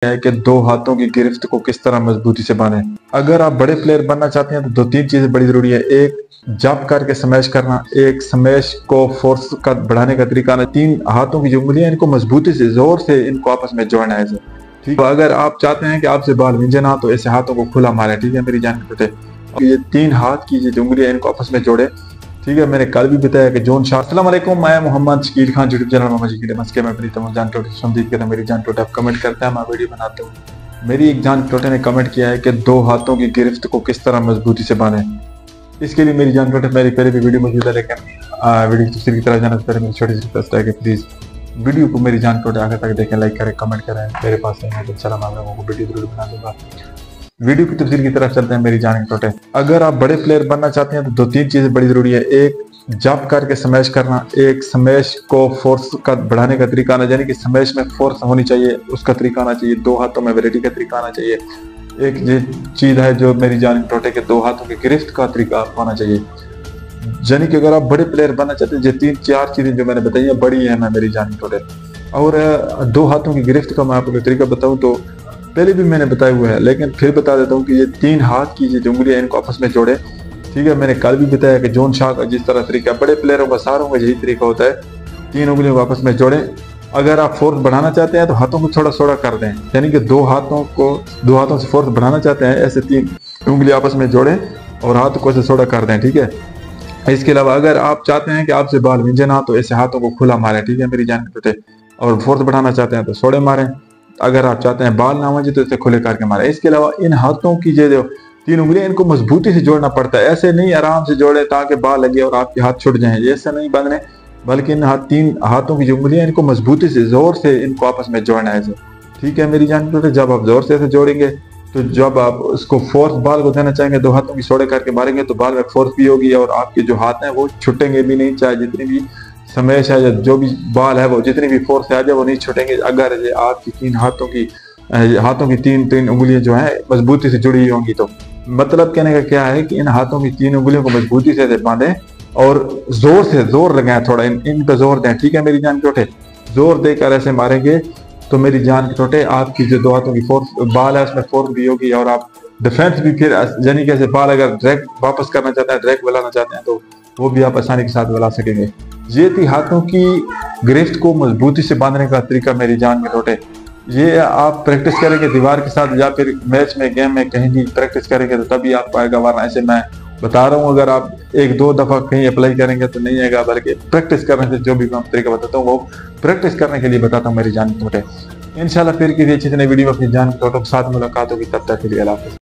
है कि दो हाथों की गिरफ्त को किस तरह मजबूती से बांधें। अगर आप बड़े प्लेयर बनना चाहते हैं तो दो तीन चीजें बड़ी जरूरी है। एक, जंप करके स्मैश करना, एक स्मैश को फोर्स का बढ़ाने का तरीका ना, तीन हाथों की जो उंगलियां इनको मजबूती से जोर से इनको आपस में जोड़ना है। ठीक, तो अगर आप चाहते हैं कि आपसे बाल विंजे ना तो ऐसे हाथों को खुला मारे। ठीक है मेरी जान बेटे, ये तीन हाथ की जो उंगलियां इनको आपस में जोड़े। ठीक है, मैंने कल भी बताया कि जोन शाह। अस्सलाम वालेकुम, मैं मोहम्मद शकील खान, यूट्यूब चैनल मोहम्मद शकील मस्के में अपनी तमाम जान टोटे सुनती करता मेरी जान टोटे आप कमेंट करता है, मैं वीडियो बनाता हूँ। मेरी एक जान टोटे ने कमेंट किया है कि दो हाथों की गिरफ्त को किस तरह मजबूती से बांधें। इसके लिए मेरी जान टोटे मेरी पहले भी वीडियो मौजूद है, लेकिन वीडियो की तफसील की तरह जाने से पहले मेरी छोटी सी रिक्वेस्ट है कि प्लीज वीडियो को मेरी जान टोटे आगे तक देखें, लाइक करें, कमेंट करें। मेरे पास है तो चला मैं लोगों को वीडियो जरूर बना दूंगा। वीडियो की तफसील की तरफ चलते हैं मेरी जान टोटे। अगर आप बड़े प्लेयर बनना चाहते हैं तो दो तीन चीजें बड़ी जरूरी है। एक, जंप करके स्मैश करना, एक स्मैश को फोर्स का बढ़ाने का तरीका आना, यानी कि स्मैश में फोर्स होनी चाहिए उसका तरीका आना चाहिए, दो हाथों में वैरायटी का तरीका आना चाहिए। एक ये चीज है जो मेरी जान टोटे के दो हाथों की गिरफ्त का तरीका होना चाहिए। यानी कि अगर आप बड़े प्लेयर बनना चाहते हैं, ये तीन चार चीजें जो मैंने बताई है बड़ी है मेरी जान टोटे। और दो हाथों की गिरफ्त का मैं आपको तरीका बताऊं तो पहले भी मैंने बताया हुआ है, लेकिन फिर बता देता हूँ कि ये तीन हाथ की जो उंगलियां इनको आपस में जोड़े। ठीक है, मैंने कल भी बताया कि जोन शाह का जिस तरह तरीका, बड़े प्लेयरों का सारों का यही तरीका होता है, तीन उंगलियों को आपस में जोड़ें। अगर आप फोर्स बढ़ाना चाहते हैं तो हाथों को थोड़ा थोड़ा कर दें, यानी कि दो हाथों से फोर्स बढ़ाना चाहते हैं, ऐसे तीन उंगली आपस में जोड़ें और हाथ को ऐसे थोड़ा कर दें। ठीक है, इसके अलावा अगर आप चाहते हैं कि आपसे बाल विंजे ना तो ऐसे हाथों को खुला मारें। ठीक है मेरी जान बेटे, और फोर्स बढ़ाना चाहते हैं तो सोड़े मारें। अगर आप चाहते हैं बाल ना मंजे तो इसे खुले करके मारें। इसके अलावा इन हाथों की जो तीन उंगलियां इनको मजबूती से जोड़ना पड़ता है, ऐसे नहीं आराम से जोड़े ताकि बाल लगे और आपके हाथ छुट जाएं, ऐसा नहीं बांधने, बल्कि इन तीन हाथों की जो उंगलियां इनको मजबूती से जोर से इनको आपस में जोड़ना है। ठीक है मेरी जान बेटे, जब आप जोर से ऐसे जोड़ेंगे तो जब आप उसको फोर्स बाल को देना चाहेंगे, दो हाथों की सोड़े करके मारेंगे तो बाल में फोर्स भी होगी और आपके जो हाथ हैं वो छुटेंगे भी नहीं, चाहे जितनी भी स्मैश है या जो भी बाल है वो जितनी भी फोर्स से आ जाए वो नहीं छुटेंगे। अगर आपकी तीन हाथों की तीन उंगलियां जो है मजबूती से जुड़ी हुई होंगी तो मतलब कहने का क्या है कि इन हाथों की तीन उंगलियों को मजबूती से बांधें और जोर लगाएं, थोड़ा इन पे जोर दें। ठीक है मेरी जान टोटे, जोर देकर ऐसे मारेंगे तो मेरी जान टोटे आपकी जो दो हाथों की फोर्स बाल है उसमें फोर्स भी होगी और आप डिफेंस भी फिर यानी कैसे बाल अगर डायरेक्ट वापस करना चाहते हैं, डायरेक्ट बुलाना चाहते हैं तो वो भी आप आसानी के साथ बुला सकेंगे। ये थी हाथों की गिरफ्त को मजबूती से बांधने का तरीका मेरी जान के टोटे। ये आप प्रैक्टिस करेंगे दीवार के साथ या फिर मैच में गेम में कहीं भी प्रैक्टिस करेंगे तो तभी आपको आएगा, वरना ऐसे मैं बता रहा हूँ अगर आप एक दो दफा कहीं अप्लाई करेंगे तो नहीं आएगा, बल्कि प्रैक्टिस करने से जो भी मैं तरीका बताता हूँ वो प्रैक्टिस करने के लिए बताता हूँ मेरी जान टोटे। इंशाल्लाह फिर किसी अच्छी नई वीडियो में अपनी जान टोटो के साथ मुलाकात होगी, तब तक के लिए अल्लाह हाफ़िज़।